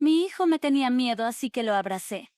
Mi hijo me tenía miedo, así que lo abracé.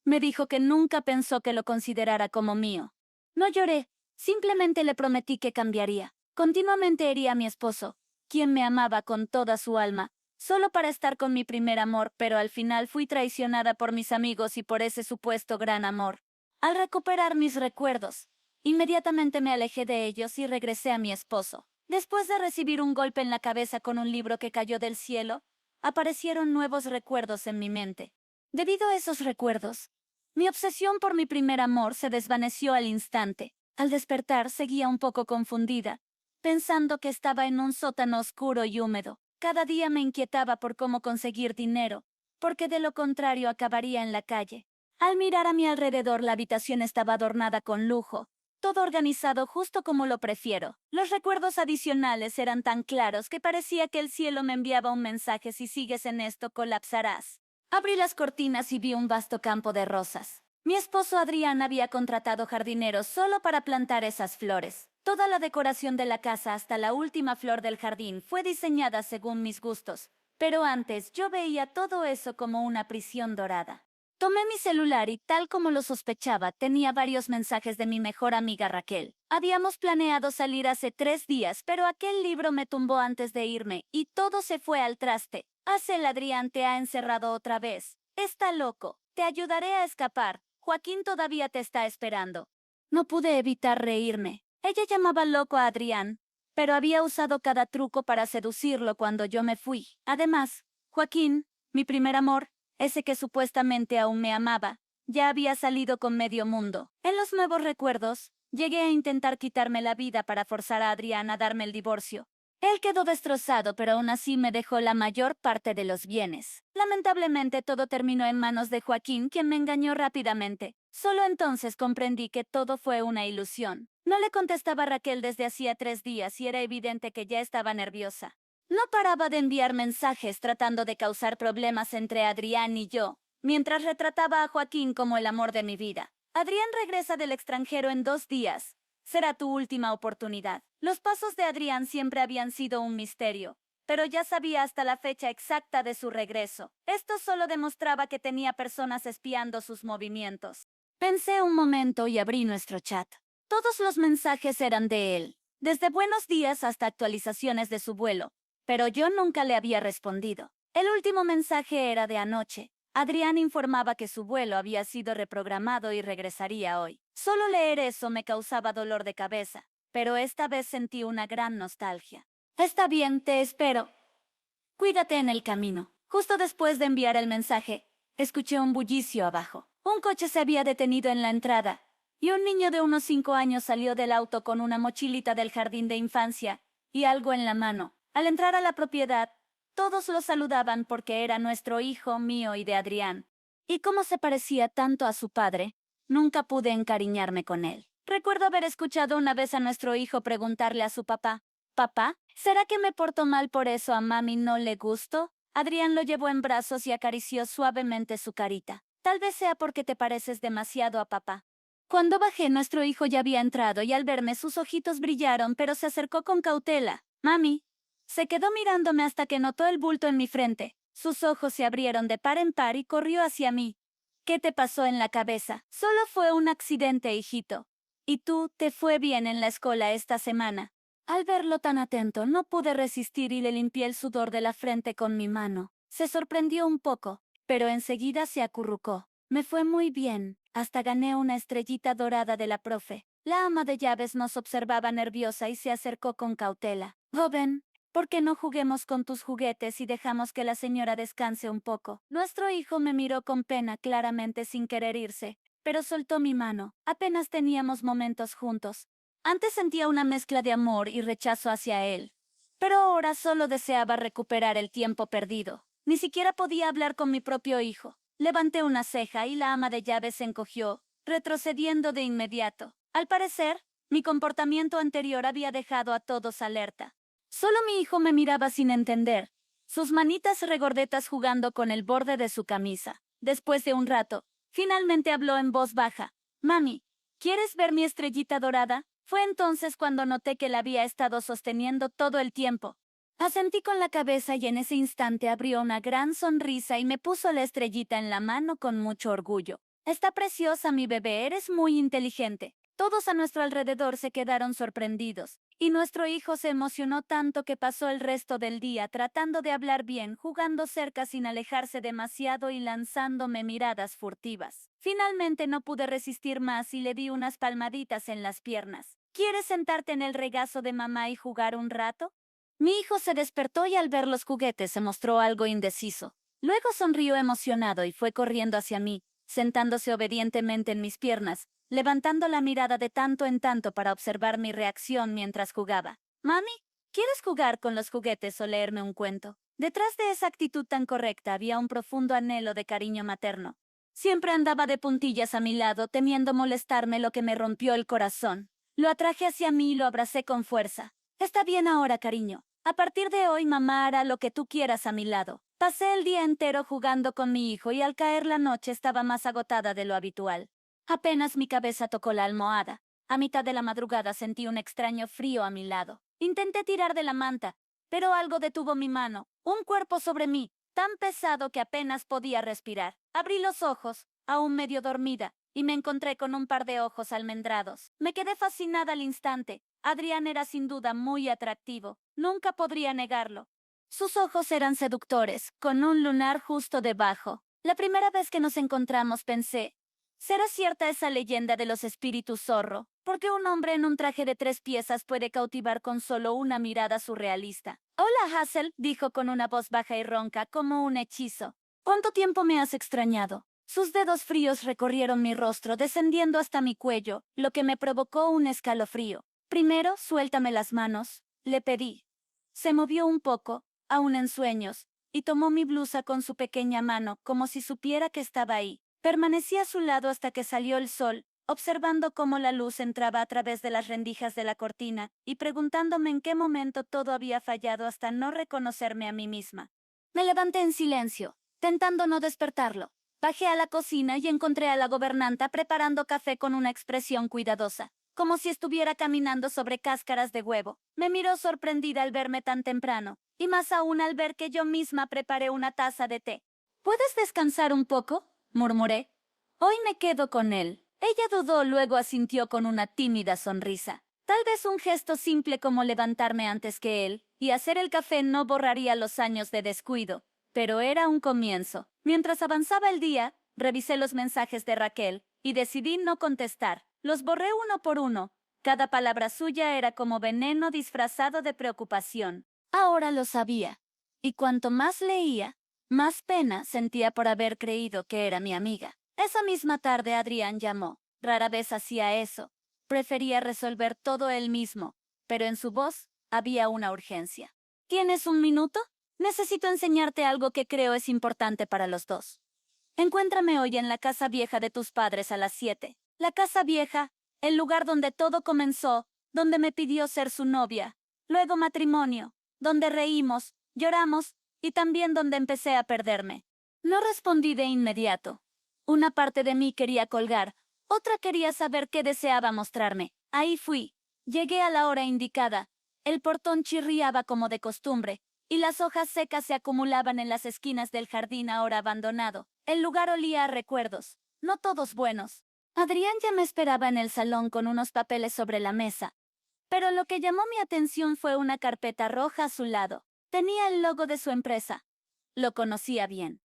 Me dijo que nunca pensó que lo considerara como mío. No lloré, simplemente le prometí que cambiaría. Continuamente hería a mi esposo, quien me amaba con toda su alma, solo para estar con mi primer amor, pero al final fui traicionada por mis amigos y por ese supuesto gran amor. Al recuperar mis recuerdos, inmediatamente me alejé de ellos y regresé a mi esposo. Después de recibir un golpe en la cabeza con un libro que cayó del cielo, aparecieron nuevos recuerdos en mi mente. Debido a esos recuerdos, mi obsesión por mi primer amor se desvaneció al instante. Al despertar seguía un poco confundida, pensando que estaba en un sótano oscuro y húmedo. Cada día me inquietaba por cómo conseguir dinero, porque de lo contrario acabaría en la calle. Al mirar a mi alrededor, la habitación estaba adornada con lujo, todo organizado justo como lo prefiero. Los recuerdos adicionales eran tan claros que parecía que el cielo me enviaba un mensaje: si sigues en esto, colapsarás. Abrí las cortinas y vi un vasto campo de rosas. Mi esposo Adrián había contratado jardineros solo para plantar esas flores. Toda la decoración de la casa, hasta la última flor del jardín, fue diseñada según mis gustos. Pero antes yo veía todo eso como una prisión dorada. Tomé mi celular y, tal como lo sospechaba, tenía varios mensajes de mi mejor amiga Raquel. Habíamos planeado salir hace 3 días, pero aquel libro me tumbó antes de irme y todo se fue al traste. El Adrián te ha encerrado otra vez. Está loco. Te ayudaré a escapar. Joaquín todavía te está esperando. No pude evitar reírme. Ella llamaba loco a Adrián, pero había usado cada truco para seducirlo cuando yo me fui. Además, Joaquín, mi primer amor, ese que supuestamente aún me amaba, ya había salido con medio mundo. En los nuevos recuerdos, llegué a intentar quitarme la vida para forzar a Adrián a darme el divorcio. Él quedó destrozado, pero aún así me dejó la mayor parte de los bienes. Lamentablemente todo terminó en manos de Joaquín, quien me engañó rápidamente. Solo entonces comprendí que todo fue una ilusión. No le contestaba a Raquel desde hacía 3 días y era evidente que ya estaba nerviosa. No paraba de enviar mensajes tratando de causar problemas entre Adrián y yo, mientras retrataba a Joaquín como el amor de mi vida. Adrián regresa del extranjero en 2 días. Será tu última oportunidad. Los pasos de Adrián siempre habían sido un misterio, pero ya sabía hasta la fecha exacta de su regreso. Esto solo demostraba que tenía personas espiando sus movimientos. Pensé un momento y abrí nuestro chat. Todos los mensajes eran de él, desde buenos días hasta actualizaciones de su vuelo, pero yo nunca le había respondido. El último mensaje era de anoche. Adrián informaba que su vuelo había sido reprogramado y regresaría hoy. Solo leer eso me causaba dolor de cabeza, pero esta vez sentí una gran nostalgia. Está bien, te espero. Cuídate en el camino. Justo después de enviar el mensaje, escuché un bullicio abajo. Un coche se había detenido en la entrada, y un niño de unos 5 años salió del auto con una mochilita del jardín de infancia y algo en la mano. Al entrar a la propiedad, todos lo saludaban porque era nuestro hijo, mío y de Adrián. Y como se parecía tanto a su padre, nunca pude encariñarme con él. Recuerdo haber escuchado una vez a nuestro hijo preguntarle a su papá: «Papá, ¿será que me porto mal, por eso a mami no le gusto?» Adrián lo llevó en brazos y acarició suavemente su carita. «Tal vez sea porque te pareces demasiado a papá». Cuando bajé, nuestro hijo ya había entrado y al verme sus ojitos brillaron, pero se acercó con cautela. «Mami». Se quedó mirándome hasta que notó el bulto en mi frente. Sus ojos se abrieron de par en par y corrió hacia mí. «¿Qué te pasó en la cabeza?» «Solo fue un accidente, hijito». «¿Y tú, te fue bien en la escuela esta semana?» Al verlo tan atento, no pude resistir y le limpié el sudor de la frente con mi mano. Se sorprendió un poco, pero enseguida se acurrucó. «Me fue muy bien, hasta gané una estrellita dorada de la profe». La ama de llaves nos observaba nerviosa y se acercó con cautela. «Joven, ¿por qué no juguemos con tus juguetes y dejamos que la señora descanse un poco?» Nuestro hijo me miró con pena, claramente sin querer irse, pero soltó mi mano. Apenas teníamos momentos juntos. Antes sentía una mezcla de amor y rechazo hacia él, pero ahora solo deseaba recuperar el tiempo perdido. Ni siquiera podía hablar con mi propio hijo. Levanté una ceja y la ama de llaves se encogió, retrocediendo de inmediato. Al parecer, mi comportamiento anterior había dejado a todos alerta. Solo mi hijo me miraba sin entender, sus manitas regordetas jugando con el borde de su camisa. Después de un rato, finalmente habló en voz baja: «Mami, ¿quieres ver mi estrellita dorada?» Fue entonces cuando noté que la había estado sosteniendo todo el tiempo. Asentí con la cabeza y en ese instante abrió una gran sonrisa y me puso la estrellita en la mano con mucho orgullo. Está preciosa, mi bebé, eres muy inteligente. Todos a nuestro alrededor se quedaron sorprendidos, y nuestro hijo se emocionó tanto que pasó el resto del día tratando de hablar bien, jugando cerca sin alejarse demasiado y lanzándome miradas furtivas. Finalmente no pude resistir más y le di unas palmaditas en las piernas. ¿Quieres sentarte en el regazo de mamá y jugar un rato? Mi hijo se despertó y al ver los juguetes se mostró algo indeciso. Luego sonrió emocionado y fue corriendo hacia mí, sentándose obedientemente en mis piernas, levantando la mirada de tanto en tanto para observar mi reacción mientras jugaba. Mami, ¿quieres jugar con los juguetes o leerme un cuento? Detrás de esa actitud tan correcta había un profundo anhelo de cariño materno. Siempre andaba de puntillas a mi lado, temiendo molestarme, lo que me rompió el corazón. Lo atraje hacia mí y lo abracé con fuerza. Está bien ahora, cariño. A partir de hoy, mamá hará lo que tú quieras a mi lado. Pasé el día entero jugando con mi hijo y al caer la noche estaba más agotada de lo habitual. Apenas mi cabeza tocó la almohada. A mitad de la madrugada sentí un extraño frío a mi lado. Intenté tirar de la manta, pero algo detuvo mi mano. Un cuerpo sobre mí, tan pesado que apenas podía respirar. Abrí los ojos, aún medio dormida, y me encontré con un par de ojos almendrados. Me quedé fascinada al instante. Adrián era sin duda muy atractivo, nunca podría negarlo. Sus ojos eran seductores, con un lunar justo debajo. La primera vez que nos encontramos pensé, ¿será cierta esa leyenda de los espíritus zorro? Porque un hombre en un traje de 3 piezas puede cautivar con solo una mirada surrealista. Hola, Hazel, dijo con una voz baja y ronca, como un hechizo. ¿Cuánto tiempo me has extrañado? Sus dedos fríos recorrieron mi rostro, descendiendo hasta mi cuello, lo que me provocó un escalofrío. Primero, suéltame las manos, le pedí. Se movió un poco, aún en sueños, y tomó mi blusa con su pequeña mano, como si supiera que estaba ahí. Permanecí a su lado hasta que salió el sol, observando cómo la luz entraba a través de las rendijas de la cortina, y preguntándome en qué momento todo había fallado hasta no reconocerme a mí misma. Me levanté en silencio, tentando no despertarlo. Bajé a la cocina y encontré a la gobernanta preparando café con una expresión cuidadosa, como si estuviera caminando sobre cáscaras de huevo. Me miró sorprendida al verme tan temprano, y más aún al ver que yo misma preparé una taza de té. ¿Puedes descansar un poco?, murmuré. Hoy me quedo con él. Ella dudó, luego asintió con una tímida sonrisa. Tal vez un gesto simple como levantarme antes que él y hacer el café no borraría los años de descuido, pero era un comienzo. Mientras avanzaba el día, revisé los mensajes de Raquel y decidí no contestar. Los borré uno por uno. Cada palabra suya era como veneno disfrazado de preocupación. Ahora lo sabía. Y cuanto más leía, más pena sentía por haber creído que era mi amiga. Esa misma tarde Adrián llamó. Rara vez hacía eso. Prefería resolver todo él mismo, pero en su voz había una urgencia. ¿Tienes un minuto? Necesito enseñarte algo que creo es importante para los dos. Encuéntrame hoy en la casa vieja de tus padres a las 7. La casa vieja, el lugar donde todo comenzó, donde me pidió ser su novia, luego matrimonio, donde reímos, lloramos y también donde empecé a perderme. No respondí de inmediato. Una parte de mí quería colgar, otra quería saber qué deseaba mostrarme. Ahí fui. Llegué a la hora indicada. El portón chirriaba como de costumbre, y las hojas secas se acumulaban en las esquinas del jardín ahora abandonado. El lugar olía a recuerdos, no todos buenos. Adrián ya me esperaba en el salón con unos papeles sobre la mesa, pero lo que llamó mi atención fue una carpeta roja a su lado. Tenía el logo de su empresa. Lo conocía bien.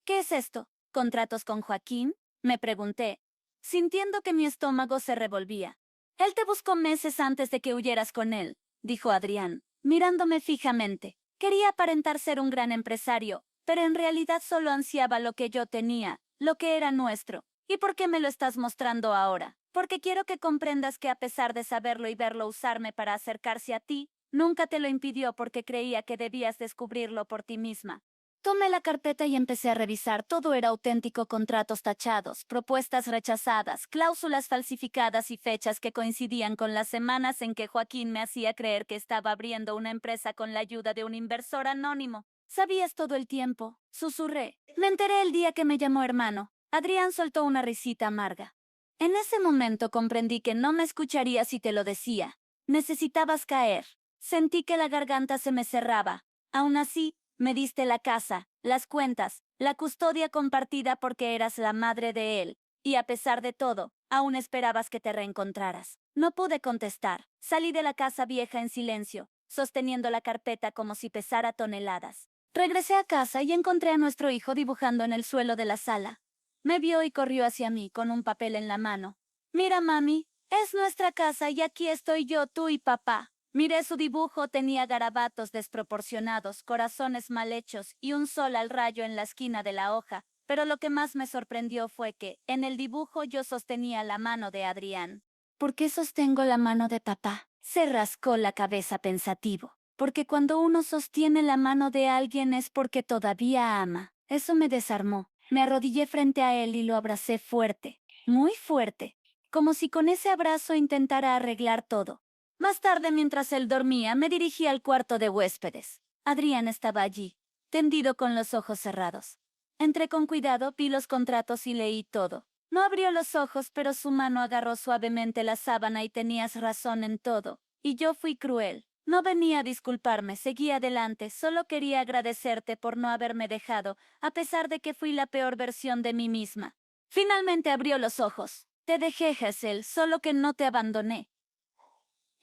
¿Qué es esto? ¿Contratos con Joaquín?, me pregunté, sintiendo que mi estómago se revolvía. Él te buscó meses antes de que huyeras con él, dijo Adrián, mirándome fijamente. Quería aparentar ser un gran empresario, pero en realidad solo ansiaba lo que yo tenía, lo que era nuestro. ¿Y por qué me lo estás mostrando ahora? Porque quiero que comprendas que a pesar de saberlo y verlo usarme para acercarse a ti, nunca te lo impidió porque creía que debías descubrirlo por ti misma. Tomé la carpeta y empecé a revisar. Todo era auténtico: contratos tachados, propuestas rechazadas, cláusulas falsificadas y fechas que coincidían con las semanas en que Joaquín me hacía creer que estaba abriendo una empresa con la ayuda de un inversor anónimo. ¿Sabías todo el tiempo?, susurré. Me enteré el día que me llamó hermano. Adrián soltó una risita amarga. En ese momento comprendí que no me escucharía si te lo decía. Necesitabas caer. Sentí que la garganta se me cerraba. Aún así, me diste la casa, las cuentas, la custodia compartida porque eras la madre de él. Y a pesar de todo, aún esperabas que te reencontraras. No pude contestar. Salí de la casa vieja en silencio, sosteniendo la carpeta como si pesara toneladas. Regresé a casa y encontré a nuestro hijo dibujando en el suelo de la sala. Me vio y corrió hacia mí con un papel en la mano. Mira, mami, es nuestra casa y aquí estoy yo, tú y papá. Miré su dibujo, tenía garabatos desproporcionados, corazones mal hechos y un sol al rayo en la esquina de la hoja, pero lo que más me sorprendió fue que, en el dibujo yo sostenía la mano de Adrián. ¿Por qué sostengo la mano de papá? Se rascó la cabeza pensativo. Porque cuando uno sostiene la mano de alguien es porque todavía ama. Eso me desarmó. Me arrodillé frente a él y lo abracé fuerte, muy fuerte, como si con ese abrazo intentara arreglar todo. Más tarde, mientras él dormía, me dirigí al cuarto de huéspedes. Adrián estaba allí, tendido con los ojos cerrados. Entré con cuidado, vi los contratos y leí todo. No abrió los ojos, pero su mano agarró suavemente la sábana y tenías razón en todo. Y yo fui cruel. No venía a disculparme, seguí adelante, solo quería agradecerte por no haberme dejado, a pesar de que fui la peor versión de mí misma. Finalmente abrió los ojos. Te dejé, Hazel, solo que no te abandoné.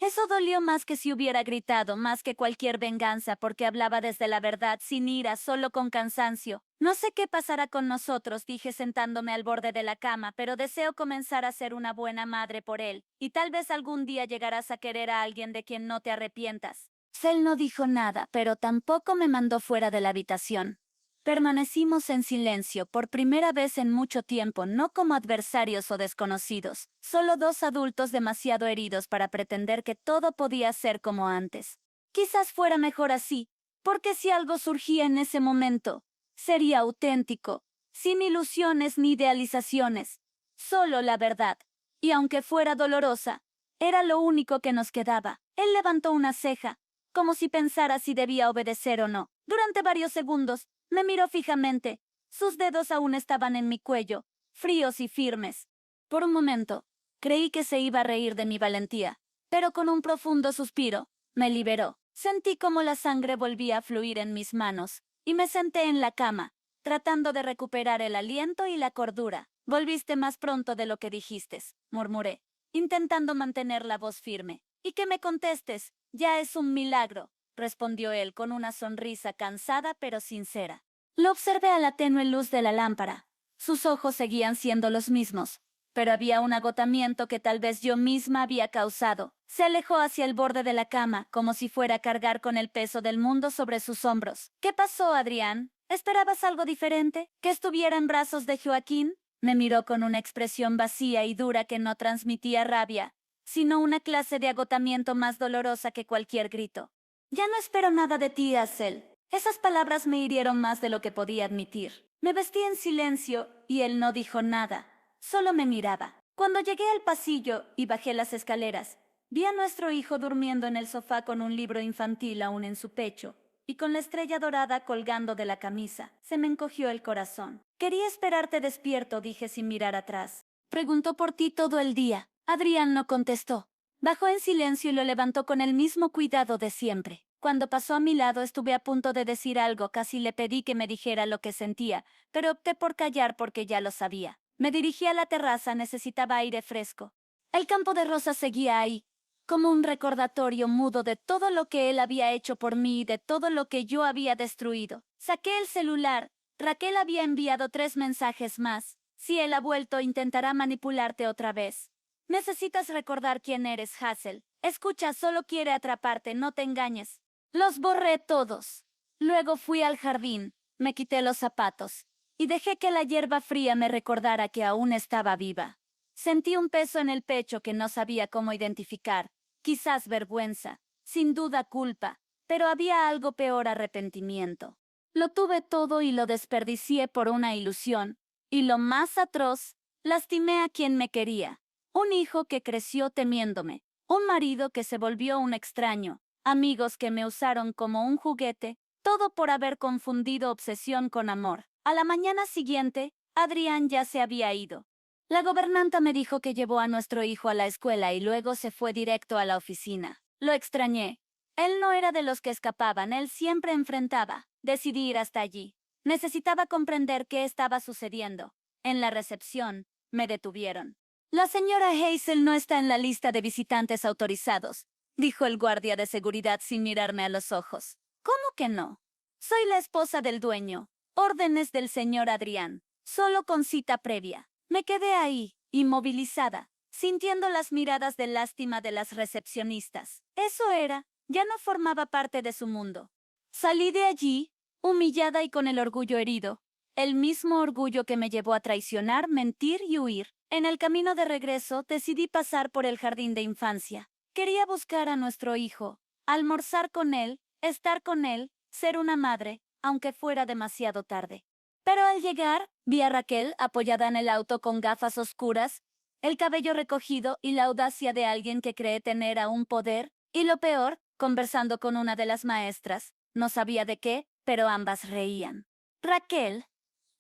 Eso dolió más que si hubiera gritado, más que cualquier venganza, porque hablaba desde la verdad, sin ira, solo con cansancio. No sé qué pasará con nosotros, dije sentándome al borde de la cama, pero deseo comenzar a ser una buena madre por él, y tal vez algún día llegarás a querer a alguien de quien no te arrepientas. Cel no dijo nada, pero tampoco me mandó fuera de la habitación. Permanecimos en silencio por primera vez en mucho tiempo, no como adversarios o desconocidos, solo dos adultos demasiado heridos para pretender que todo podía ser como antes. Quizás fuera mejor así, porque si algo surgía en ese momento, sería auténtico, sin ilusiones ni idealizaciones, solo la verdad. Y aunque fuera dolorosa, era lo único que nos quedaba. Él levantó una ceja, como si pensara si debía obedecer o no. Durante varios segundos, me miró fijamente. Sus dedos aún estaban en mi cuello, fríos y firmes. Por un momento, creí que se iba a reír de mi valentía, pero con un profundo suspiro, me liberó. Sentí como la sangre volvía a fluir en mis manos, y me senté en la cama, tratando de recuperar el aliento y la cordura. Volviste más pronto de lo que dijiste, murmuré, intentando mantener la voz firme. Y que me contestes, ya es un milagro, respondió él con una sonrisa cansada pero sincera. Lo observé a la tenue luz de la lámpara. Sus ojos seguían siendo los mismos, pero había un agotamiento que tal vez yo misma había causado. Se alejó hacia el borde de la cama, como si fuera a cargar con el peso del mundo sobre sus hombros. ¿Qué pasó, Adrián? ¿Esperabas algo diferente? ¿Que estuviera en brazos de Joaquín? Me miró con una expresión vacía y dura que no transmitía rabia, sino una clase de agotamiento más dolorosa que cualquier grito. Ya no espero nada de ti, Hazel. Esas palabras me hirieron más de lo que podía admitir. Me vestí en silencio y él no dijo nada, solo me miraba. Cuando llegué al pasillo y bajé las escaleras, vi a nuestro hijo durmiendo en el sofá con un libro infantil aún en su pecho y con la estrella dorada colgando de la camisa. Se me encogió el corazón. Quería esperarte despierto, dije sin mirar atrás. Preguntó por ti todo el día. Adrián no contestó. Bajó en silencio y lo levantó con el mismo cuidado de siempre. Cuando pasó a mi lado estuve a punto de decir algo, casi le pedí que me dijera lo que sentía, pero opté por callar porque ya lo sabía. Me dirigí a la terraza, necesitaba aire fresco. El campo de rosas seguía ahí, como un recordatorio mudo de todo lo que él había hecho por mí y de todo lo que yo había destruido. Saqué el celular. Raquel había enviado 3 mensajes más. Si él ha vuelto, intentará manipularte otra vez. Necesitas recordar quién eres, Hazel. Escucha, solo quiere atraparte, no te engañes. Los borré todos. Luego fui al jardín, me quité los zapatos y dejé que la hierba fría me recordara que aún estaba viva. Sentí un peso en el pecho que no sabía cómo identificar, quizás vergüenza, sin duda culpa, pero había algo peor, arrepentimiento. Lo tuve todo y lo desperdicié por una ilusión, y lo más atroz, lastimé a quien me quería. Un hijo que creció temiéndome, un marido que se volvió un extraño, amigos que me usaron como un juguete, todo por haber confundido obsesión con amor. A la mañana siguiente, Adrián ya se había ido. La gobernanta me dijo que llevó a nuestro hijo a la escuela y luego se fue directo a la oficina. Lo extrañé. Él no era de los que escapaban, él siempre enfrentaba. Decidí ir hasta allí. Necesitaba comprender qué estaba sucediendo. En la recepción, me detuvieron. La señora Hazel no está en la lista de visitantes autorizados, dijo el guardia de seguridad sin mirarme a los ojos. ¿Cómo que no? Soy la esposa del dueño. Órdenes del señor Adrián. Solo con cita previa. Me quedé ahí, inmovilizada, sintiendo las miradas de lástima de las recepcionistas. Eso era, ya no formaba parte de su mundo. Salí de allí, humillada y con el orgullo herido, el mismo orgullo que me llevó a traicionar, mentir y huir. En el camino de regreso decidí pasar por el jardín de infancia. Quería buscar a nuestro hijo, almorzar con él, estar con él, ser una madre, aunque fuera demasiado tarde. Pero al llegar, vi a Raquel apoyada en el auto con gafas oscuras, el cabello recogido y la audacia de alguien que cree tener aún poder, y lo peor, conversando con una de las maestras. No sabía de qué, pero ambas reían. Raquel.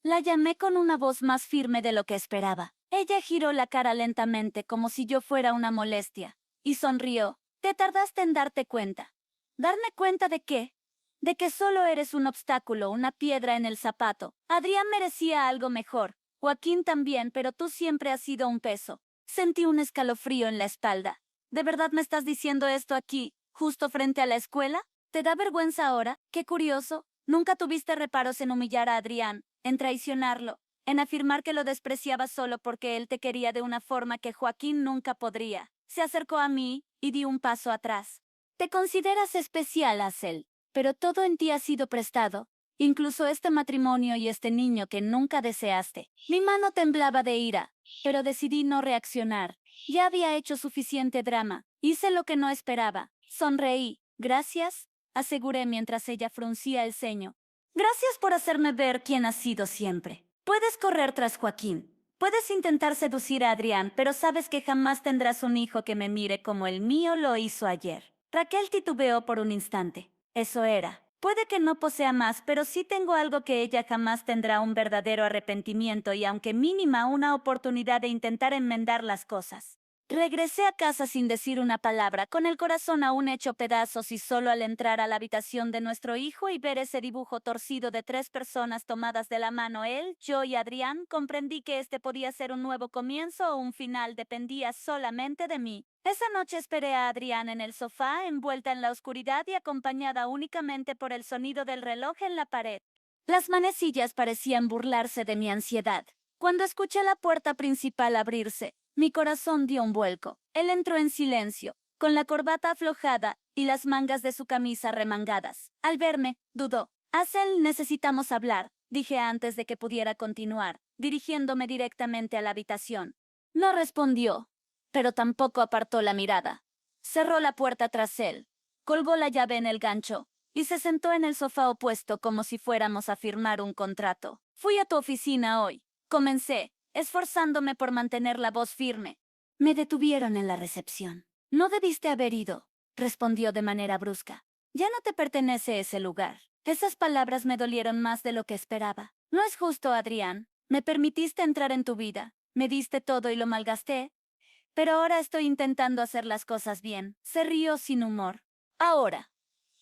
La llamé con una voz más firme de lo que esperaba. Ella giró la cara lentamente como si yo fuera una molestia, y sonrió. Te tardaste en darte cuenta. ¿Darme cuenta de qué? De que solo eres un obstáculo, una piedra en el zapato. Adrián merecía algo mejor. Joaquín también, pero tú siempre has sido un peso. Sentí un escalofrío en la espalda. ¿De verdad me estás diciendo esto aquí, justo frente a la escuela? ¿Te da vergüenza ahora? Qué curioso. Nunca tuviste reparos en humillar a Adrián, en traicionarlo, en afirmar que lo despreciaba solo porque él te quería de una forma que Joaquín nunca podría. Se acercó a mí y di un paso atrás. Te consideras especial, Hazel, pero todo en ti ha sido prestado, incluso este matrimonio y este niño que nunca deseaste. Mi mano temblaba de ira, pero decidí no reaccionar. Ya había hecho suficiente drama. Hice lo que no esperaba. Sonreí. Gracias, aseguré mientras ella fruncía el ceño. Gracias por hacerme ver quién has sido siempre. Puedes correr tras Joaquín. Puedes intentar seducir a Adrián, pero sabes que jamás tendrás un hijo que me mire como el mío lo hizo ayer. Raquel titubeó por un instante. Eso era. Puede que no posea más, pero sí tengo algo que ella jamás tendrá, un verdadero arrepentimiento y aunque mínima una oportunidad de intentar enmendar las cosas. Regresé a casa sin decir una palabra, con el corazón aún hecho pedazos y solo al entrar a la habitación de nuestro hijo y ver ese dibujo torcido de 3 personas tomadas de la mano, él, yo y Adrián, comprendí que este podía ser un nuevo comienzo o un final, dependía solamente de mí. Esa noche esperé a Adrián en el sofá, envuelta en la oscuridad y acompañada únicamente por el sonido del reloj en la pared. Las manecillas parecían burlarse de mi ansiedad. Cuando escuché la puerta principal abrirse, mi corazón dio un vuelco. Él entró en silencio, con la corbata aflojada y las mangas de su camisa remangadas. Al verme, dudó. Hazel, necesitamos hablar, dije antes de que pudiera continuar, dirigiéndome directamente a la habitación. No respondió, pero tampoco apartó la mirada. Cerró la puerta tras él, colgó la llave en el gancho y se sentó en el sofá opuesto como si fuéramos a firmar un contrato. Fui a tu oficina hoy. Comencé, esforzándome por mantener la voz firme. Me detuvieron en la recepción. No debiste haber ido, respondió de manera brusca. Ya no te pertenece ese lugar. Esas palabras me dolieron más de lo que esperaba. No es justo, Adrián. Me permitiste entrar en tu vida. Me diste todo y lo malgasté. Pero ahora estoy intentando hacer las cosas bien. Se rió sin humor. Ahora,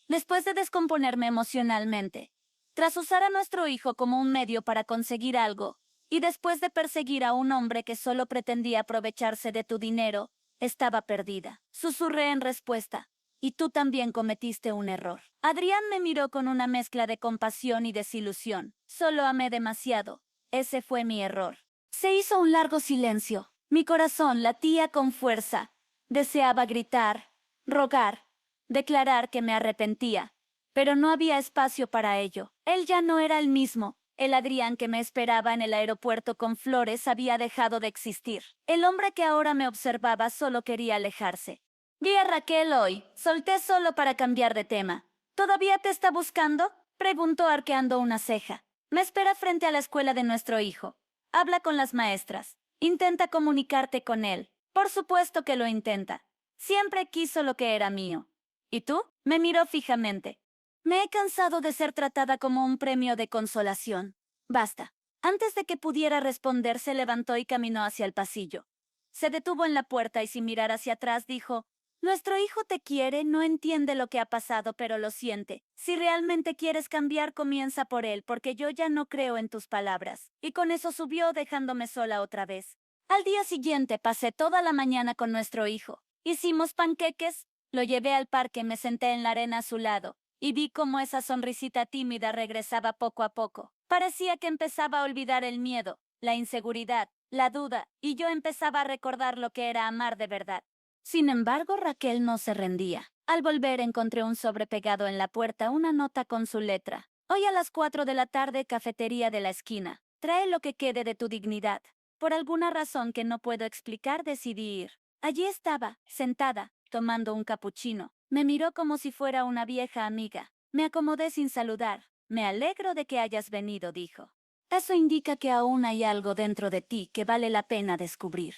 después de descomponerme emocionalmente, tras usar a nuestro hijo como un medio para conseguir algo, y después de perseguir a un hombre que solo pretendía aprovecharse de tu dinero, estaba perdida. Susurré en respuesta. Y tú también cometiste un error. Adrián me miró con una mezcla de compasión y desilusión. Solo amé demasiado. Ese fue mi error. Se hizo un largo silencio. Mi corazón latía con fuerza. Deseaba gritar, rogar, declarar que me arrepentía. Pero no había espacio para ello. Él ya no era el mismo. El Adrián que me esperaba en el aeropuerto con flores había dejado de existir. El hombre que ahora me observaba solo quería alejarse. Vi a Raquel hoy. Solté solo para cambiar de tema. ¿Todavía te está buscando? Preguntó arqueando una ceja. Me espera frente a la escuela de nuestro hijo. Habla con las maestras. Intenta comunicarte con él. Por supuesto que lo intenta. Siempre quiso lo que era mío. ¿Y tú? Me miró fijamente. Me he cansado de ser tratada como un premio de consolación. Basta. Antes de que pudiera responder, se levantó y caminó hacia el pasillo. Se detuvo en la puerta y sin mirar hacia atrás dijo, Nuestro hijo te quiere, no entiende lo que ha pasado, pero lo siente. Si realmente quieres cambiar, comienza por él, porque yo ya no creo en tus palabras. Y con eso subió, dejándome sola otra vez. Al día siguiente pasé toda la mañana con nuestro hijo. Hicimos panqueques, lo llevé al parque, me senté en la arena a su lado, y vi cómo esa sonrisita tímida regresaba poco a poco. Parecía que empezaba a olvidar el miedo, la inseguridad, la duda, y yo empezaba a recordar lo que era amar de verdad. Sin embargo, Raquel no se rendía. Al volver encontré un sobre pegado en la puerta, una nota con su letra. Hoy a las 4 de la tarde, cafetería de la esquina. Trae lo que quede de tu dignidad. Por alguna razón que no puedo explicar, decidí ir. Allí estaba, sentada, tomando un capuchino. Me miró como si fuera una vieja amiga. Me acomodé sin saludar. Me alegro de que hayas venido, dijo. Eso indica que aún hay algo dentro de ti que vale la pena descubrir.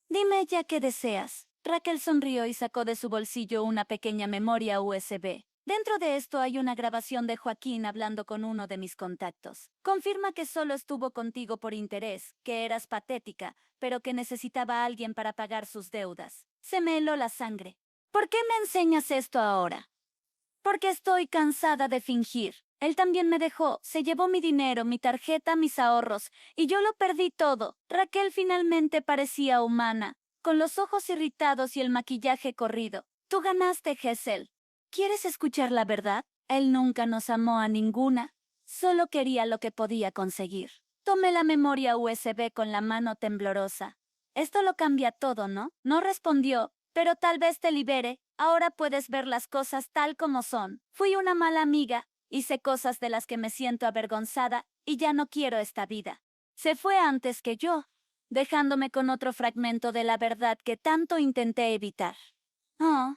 Dime ya qué deseas. Raquel sonrió y sacó de su bolsillo una pequeña memoria USB. Dentro de esto hay una grabación de Joaquín hablando con uno de mis contactos. Confirma que solo estuvo contigo por interés, que eras patética, pero que necesitaba a alguien para pagar sus deudas. Se me heló la sangre. ¿Por qué me enseñas esto ahora? Porque estoy cansada de fingir. Él también me dejó, se llevó mi dinero, mi tarjeta, mis ahorros, y yo lo perdí todo. Raquel finalmente parecía humana, con los ojos irritados y el maquillaje corrido. Tú ganaste, Gesell. ¿Quieres escuchar la verdad? Él nunca nos amó a ninguna. Solo quería lo que podía conseguir. Tomé la memoria USB con la mano temblorosa. Esto lo cambia todo, ¿no? No respondió, pero tal vez te libere. Ahora puedes ver las cosas tal como son. Fui una mala amiga, hice cosas de las que me siento avergonzada y ya no quiero esta vida. Se fue antes que yo, dejándome con otro fragmento de la verdad que tanto intenté evitar. Oh,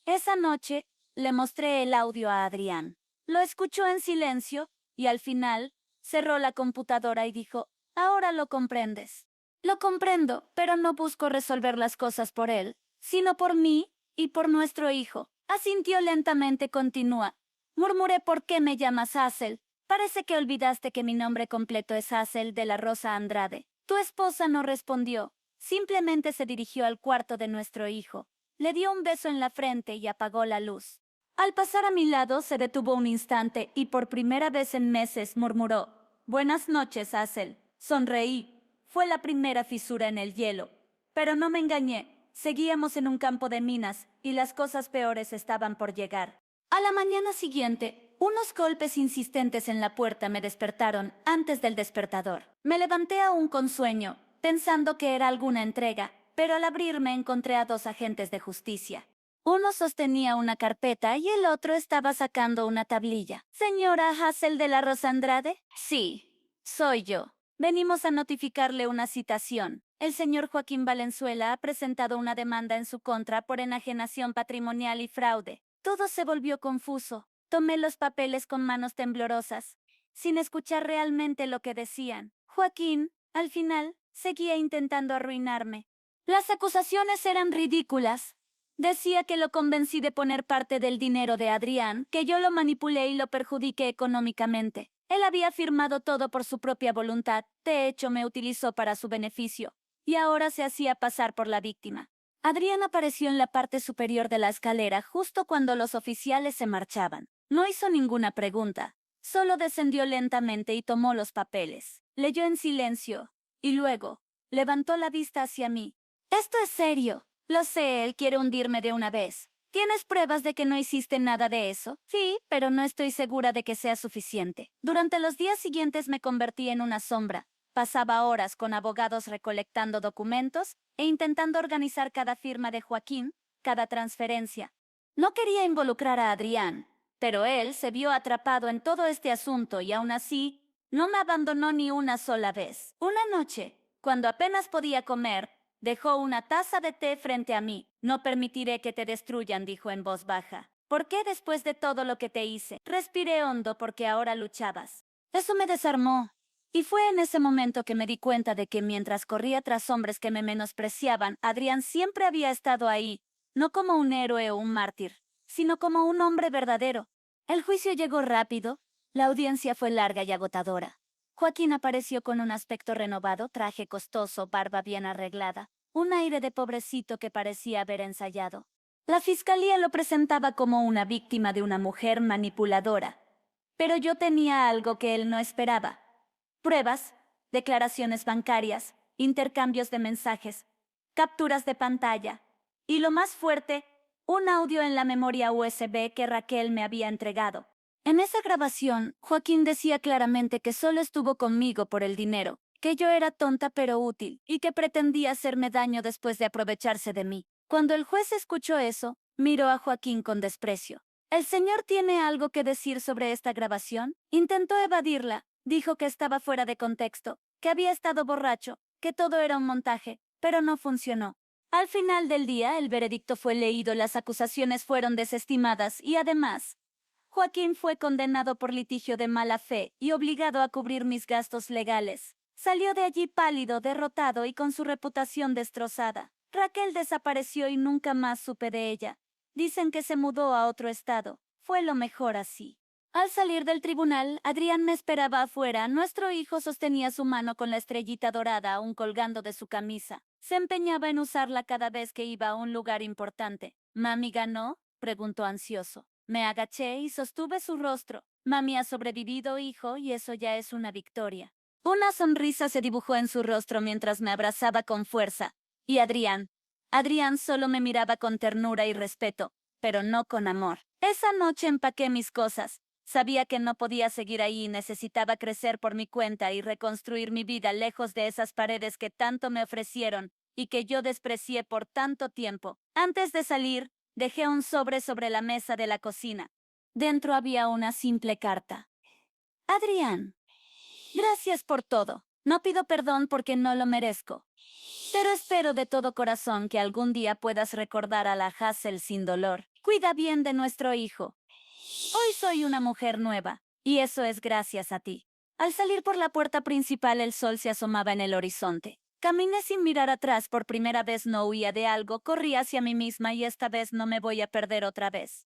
esa noche le mostré el audio a Adrián. Lo escuchó en silencio y al final cerró la computadora y dijo, ahora lo comprendes. Lo comprendo, pero no busco resolver las cosas por él, sino por mí y por nuestro hijo. Asintió lentamente, continúa. Murmuré, ¿por qué me llamas Hazel? Parece que olvidaste que mi nombre completo es Hazel de la Rosa Andrade. Tu esposa no respondió. Simplemente se dirigió al cuarto de nuestro hijo. Le dio un beso en la frente y apagó la luz. Al pasar a mi lado se detuvo un instante y por primera vez en meses murmuró, Buenas noches, Hazel. Sonreí. Fue la primera fisura en el hielo. Pero no me engañé. Seguíamos en un campo de minas y las cosas peores estaban por llegar. A la mañana siguiente, unos golpes insistentes en la puerta me despertaron antes del despertador. Me levanté aún con sueño, pensando que era alguna entrega, pero al abrirme encontré a dos agentes de justicia. Uno sostenía una carpeta y el otro estaba sacando una tablilla. ¿Señora Hazel de la Rosa Andrade? Sí, soy yo. Venimos a notificarle una citación. El señor Joaquín Valenzuela ha presentado una demanda en su contra por enajenación patrimonial y fraude. Todo se volvió confuso. Tomé los papeles con manos temblorosas, sin escuchar realmente lo que decían. Joaquín, al final, seguía intentando arruinarme. Las acusaciones eran ridículas. Decía que lo convencí de poner parte del dinero de Adrián, que yo lo manipulé y lo perjudiqué económicamente. Él había firmado todo por su propia voluntad, de hecho me utilizó para su beneficio, y ahora se hacía pasar por la víctima. Adrián apareció en la parte superior de la escalera justo cuando los oficiales se marchaban. No hizo ninguna pregunta, solo descendió lentamente y tomó los papeles. Leyó en silencio, y luego levantó la vista hacia mí. Esto es serio. Lo sé, él quiere hundirme de una vez. ¿Tienes pruebas de que no hiciste nada de eso? Sí, pero no estoy segura de que sea suficiente. Durante los días siguientes me convertí en una sombra. Pasaba horas con abogados recolectando documentos e intentando organizar cada firma de Joaquín, cada transferencia. No quería involucrar a Adrián, pero él se vio atrapado en todo este asunto y aún así no me abandonó ni una sola vez. Una noche, cuando apenas podía comer, dejó una taza de té frente a mí. No permitiré que te destruyan, dijo en voz baja. ¿Por qué después de todo lo que te hice? Respiré hondo porque ahora luchabas. Eso me desarmó. Y fue en ese momento que me di cuenta de que mientras corría tras hombres que me menospreciaban, Adrián siempre había estado ahí, no como un héroe o un mártir, sino como un hombre verdadero. El juicio llegó rápido, la audiencia fue larga y agotadora. Joaquín apareció con un aspecto renovado, traje costoso, barba bien arreglada, un aire de pobrecito que parecía haber ensayado. La fiscalía lo presentaba como una víctima de una mujer manipuladora. Pero yo tenía algo que él no esperaba. Pruebas, declaraciones bancarias, intercambios de mensajes, capturas de pantalla. Y lo más fuerte, un audio en la memoria USB que Raquel me había entregado. En esa grabación, Joaquín decía claramente que solo estuvo conmigo por el dinero, que yo era tonta pero útil, y que pretendía hacerme daño después de aprovecharse de mí. Cuando el juez escuchó eso, miró a Joaquín con desprecio. ¿El señor tiene algo que decir sobre esta grabación? Intentó evadirla, dijo que estaba fuera de contexto, que había estado borracho, que todo era un montaje, pero no funcionó. Al final del día, el veredicto fue leído, las acusaciones fueron desestimadas y además, Joaquín fue condenado por litigio de mala fe y obligado a cubrir mis gastos legales. Salió de allí pálido, derrotado y con su reputación destrozada. Raquel desapareció y nunca más supe de ella. Dicen que se mudó a otro estado. Fue lo mejor así. Al salir del tribunal, Adrián me esperaba afuera. Nuestro hijo sostenía su mano con la estrellita dorada aún colgando de su camisa. Se empeñaba en usarla cada vez que iba a un lugar importante. ¿Mami ganó?, preguntó ansioso. Me agaché y sostuve su rostro. Mami ha sobrevivido, hijo, y eso ya es una victoria. Una sonrisa se dibujó en su rostro mientras me abrazaba con fuerza. Y Adrián solo me miraba con ternura y respeto, pero no con amor. Esa noche empaqué mis cosas. Sabía que no podía seguir ahí y necesitaba crecer por mi cuenta y reconstruir mi vida lejos de esas paredes que tanto me ofrecieron y que yo desprecié por tanto tiempo. Antes de salir, dejé un sobre la mesa de la cocina. Dentro había una simple carta. Adrián, gracias por todo. No pido perdón porque no lo merezco. Pero espero de todo corazón que algún día puedas recordar a la Hazel sin dolor. Cuida bien de nuestro hijo. Hoy soy una mujer nueva, y eso es gracias a ti. Al salir por la puerta principal, el sol se asomaba en el horizonte. Caminé sin mirar atrás, por primera vez no huía de algo, corrí hacia mí misma y esta vez no me voy a perder otra vez.